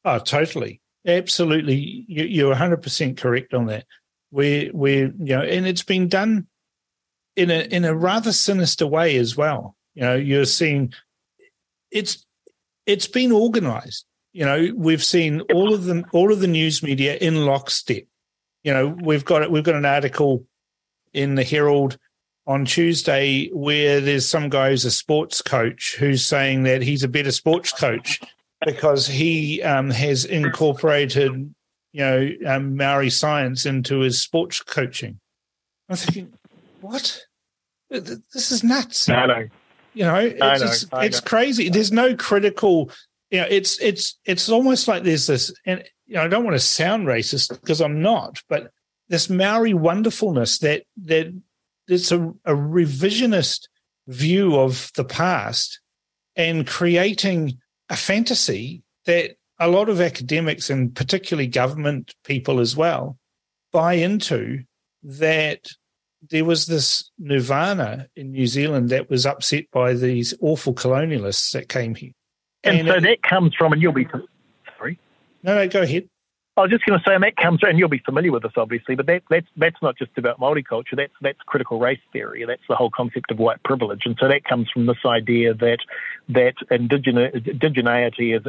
[SPEAKER 2] Oh, totally. Absolutely. You're 100% correct on that. We're and it's been done in a rather sinister way as well. You're seeing it's been organized. We've seen all of the news media in lockstep. We've got an article in the Herald on Tuesday where there's some guy who's a sports coach who's saying that he's a better sports coach because he has incorporated, Maori science into his sports coaching. I'm thinking, what? This is nuts.
[SPEAKER 3] I know.
[SPEAKER 2] It's crazy. There's no critical. It's almost like there's this, and I don't want to sound racist because I'm not, but this Maori wonderfulness that it's a revisionist view of the past and creating a fantasy that a lot of academics and particularly government people as well buy into, that there was this nirvana in New Zealand that was upset by these awful colonialists that came here.
[SPEAKER 3] And so that comes from, and you'll be, sorry?
[SPEAKER 2] No, go ahead.
[SPEAKER 3] I was just going to say, and that comes, and you'll be familiar with this, obviously, but that's not just about Māori culture. That's critical race theory. That's the whole concept of white privilege, and so that comes from this idea that indigeneity as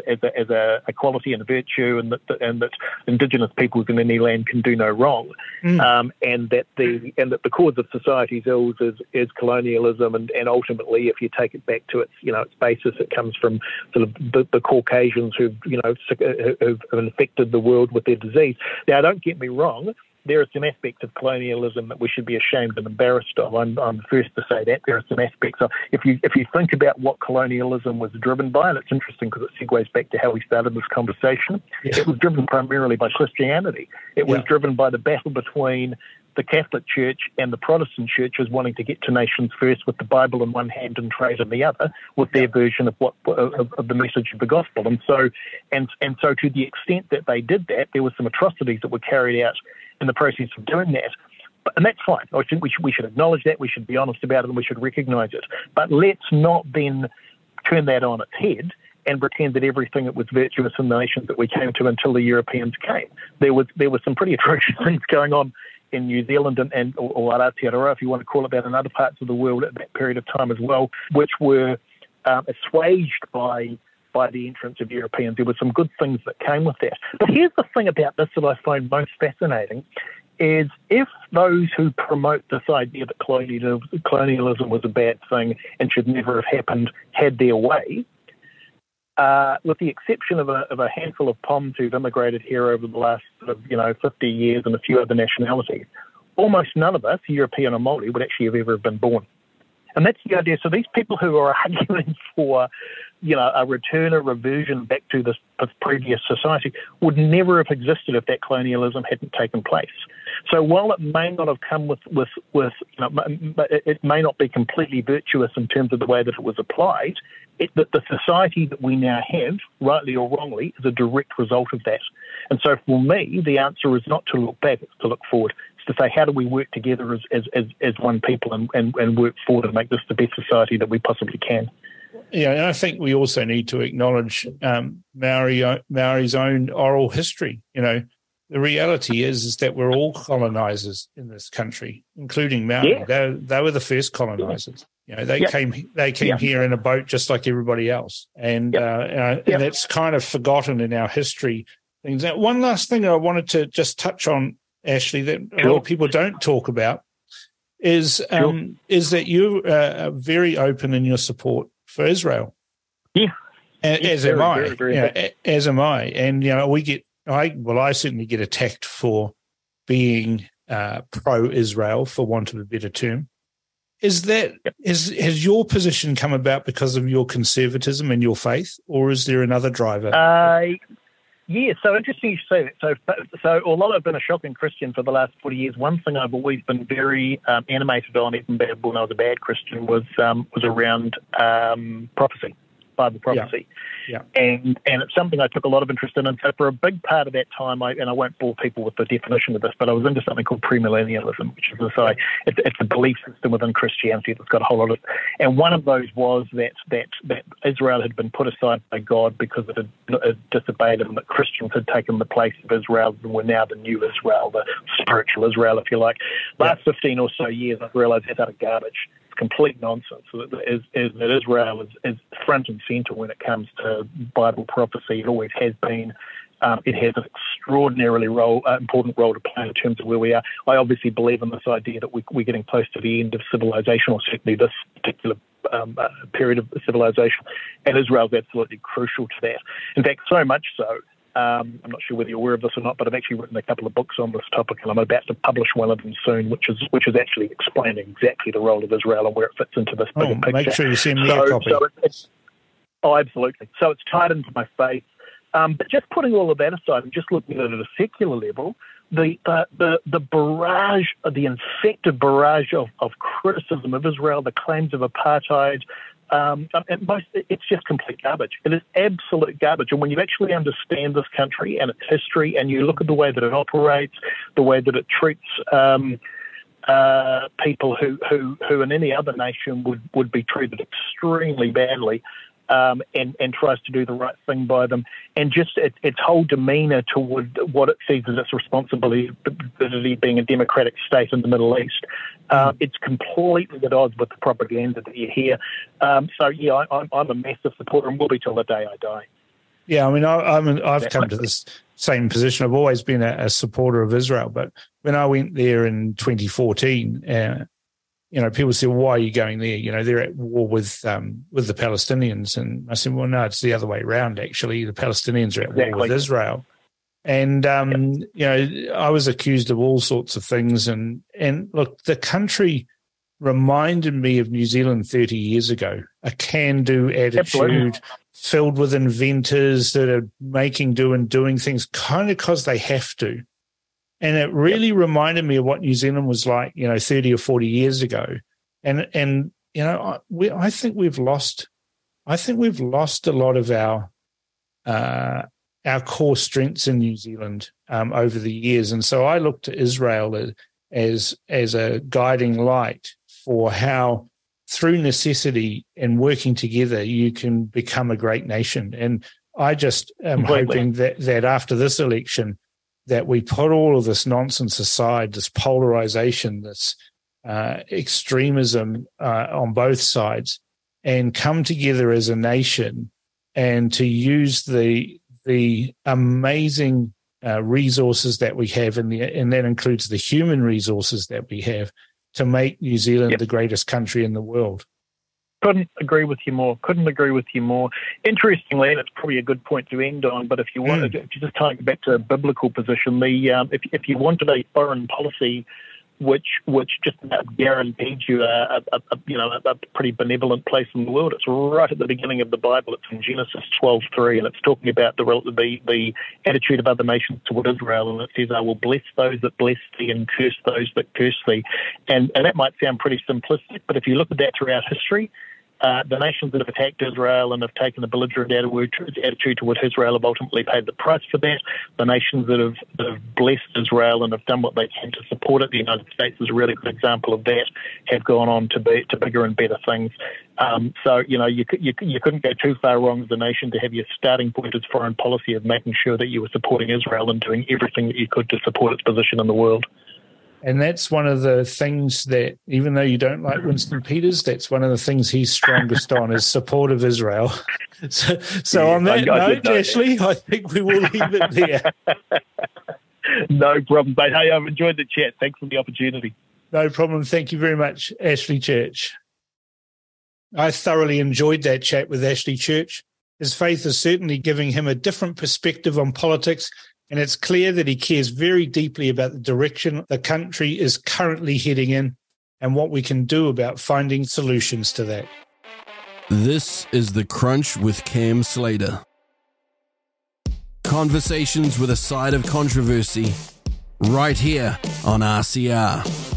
[SPEAKER 3] a quality and a virtue, and that Indigenous peoples in any land can do no wrong, and that the cause of society's ills is colonialism, and ultimately, if you take it back to its basis, it comes from sort of the Caucasians who've infected the world with their disease. Now, don't get me wrong, there are some aspects of colonialism that we should be ashamed and embarrassed of. I'm the first to say that. There are some aspects of, if you think about what colonialism was driven by, and it's interesting because it segues back to how we started this conversation, it was driven primarily by Christianity. It was driven by the battle between the Catholic Church and the Protestant churches wanting to get to nations first with the Bible in one hand and trade in the other with their version of of the message of the gospel. And so to the extent that they did that, there were some atrocities that were carried out in the process of doing that. And that's fine. We should acknowledge that. We should be honest about it, and we should recognise it. But let's not then turn that on its head and pretend that everything that was virtuous in the nations that we came to until the Europeans came. There was some pretty atrocious things going on in New Zealand or Aotearoa, if you want to call it that, in other parts of the world at that period of time as well, which were assuaged by the entrance of Europeans. There were some good things that came with that. But here's the thing about this that I find most fascinating, is if those who promote this idea that colonialism was a bad thing and should never have happened had their way, with the exception of a handful of Poms who've immigrated here over the last 50 years and a few other nationalities, almost none of us, European or Māori, would actually have ever been born. And that's the idea. So these people who are arguing for, a return or reversion back to this previous society would never have existed if that colonialism hadn't taken place. So while it may not have come with it may not be completely virtuous in terms of the way that it was applied, the society that we now have, rightly or wrongly, is a direct result of that. And so for me, the answer is not to look back, it's to look forward. It's to say, how do we work together as one people and work forward and make this the best society that we possibly can?
[SPEAKER 2] Yeah, and I think we also need to acknowledge Maori's own oral history. The reality is that we're all colonizers in this country, including Maori. Yeah. They were the first colonizers. They came here in a boat just like everybody else, and that's kind of forgotten in our history. Things. Now, one last thing I wanted to just touch on, Ashley, that a lot of people don't talk about is that you are very open in your support for Israel. Yeah, as am I. As am I, and I certainly get attacked for being pro-Israel, for want of a better term. Has your position come about because of your conservatism and your faith, or is there another driver?
[SPEAKER 3] Yeah, so interesting you say that. So although I've been a shocking Christian for the last 40 years, one thing I've always been very animated on, even when I was a bad Christian, was around prophecy, Bible prophecy.
[SPEAKER 2] Yeah.
[SPEAKER 3] And it's something I took a lot of interest in. And so for a big part of that time, I won't bore people with the definition of this, but I was into something called premillennialism, which is it's a belief system within Christianity that's got a whole lot of. And one of those was that Israel had been put aside by God because it had disobeyed him, that Christians had taken the place of Israel and were now the new Israel, the spiritual Israel, if you like. Last 15 or so years, I've realized that's out of garbage. Complete nonsense. That Israel is front and center when it comes to Bible prophecy. It always has been. It has an extraordinarily important role to play in terms of where we are. I obviously believe in this idea that we're getting close to the end of civilization, or certainly this particular period of civilization, and Israel is absolutely crucial to that. In fact, so much so. I'm not sure whether you're aware of this or not, but I've actually written a couple of books on this topic, and I'm about to publish one of them soon, which is actually explaining exactly the role of Israel and where it fits into this bigger picture.
[SPEAKER 2] Make sure you send me a copy.
[SPEAKER 3] Absolutely. So it's tied into my faith. But just putting all of that aside and just looking at it at a secular level, the barrage, the infected barrage of criticism of Israel, the claims of apartheid, it's just complete garbage. It is absolute garbage. And when you actually understand this country and its history, and you look at the way that it operates, the way that it treats people who in any other nation would be treated extremely badly, and tries to do the right thing by them, and just its whole demeanour toward what it sees as its responsibility being a democratic state in the Middle East. It's completely at odds with the propaganda that you hear. I'm a massive supporter and will be till the day I die.
[SPEAKER 2] Yeah, I mean, I've come to this same position. I've always been a supporter of Israel, but when I went there in 2014, people say, "Why are you going there?" They're at war with the Palestinians, and I said, "Well, no, it's the other way around. Actually, the Palestinians are at war with Israel." And I was accused of all sorts of things, and look, the country reminded me of New Zealand 30 years ago, a can-do attitude. Absolutely. Filled with inventors that are making do and doing things kind of because they have to. And it really reminded me of what New Zealand was like, 30 or 40 years ago. And I think we've lost a lot of our core strengths in New Zealand over the years. And so I look to Israel as a guiding light for how, through necessity and working together, you can become a great nation. And I just am hoping that after this election, that we put all of this nonsense aside, this polarization, this extremism on both sides, and come together as a nation and to use the amazing resources that we have, and that includes the human resources that we have, to make New Zealand the greatest country in the world.
[SPEAKER 3] Couldn't agree with you more. Interestingly, and it's probably a good point to end on, but if you want, if you just tie it back to a biblical position, if you wanted a foreign policy which just about guaranteed you a pretty benevolent place in the world, it's right at the beginning of the Bible. It's in Genesis 12:3, and it's talking about the attitude of other nations toward Israel, and it says, "I will bless those that bless thee and curse those that curse thee." And that might sound pretty simplistic, but if you look at that throughout history, the nations that have attacked Israel and have taken a belligerent attitude toward Israel have ultimately paid the price for that. The nations that have blessed Israel and have done what they can to support it, the United States is a really good example of that, have gone on to bigger and better things. So you couldn't go too far wrong as a nation to have your starting point as foreign policy of making sure that you were supporting Israel and doing everything that you could to support its position in the world.
[SPEAKER 2] And that's one of the things that, even though you don't like Winston Peters, that's one of the things he's strongest on, is support of Israel. So on that note, Ashley, I think we will leave it there.
[SPEAKER 3] No problem, mate. Hey, I've enjoyed the chat. Thanks for the opportunity.
[SPEAKER 2] No problem. Thank you very much, Ashley Church. I thoroughly enjoyed that chat with Ashley Church. His faith is certainly giving him a different perspective on politics, and it's clear that he cares very deeply about the direction the country is currently heading in and what we can do about finding solutions to that.
[SPEAKER 1] This is The Crunch with Cam Slater. Conversations with a side of controversy, right here on RCR.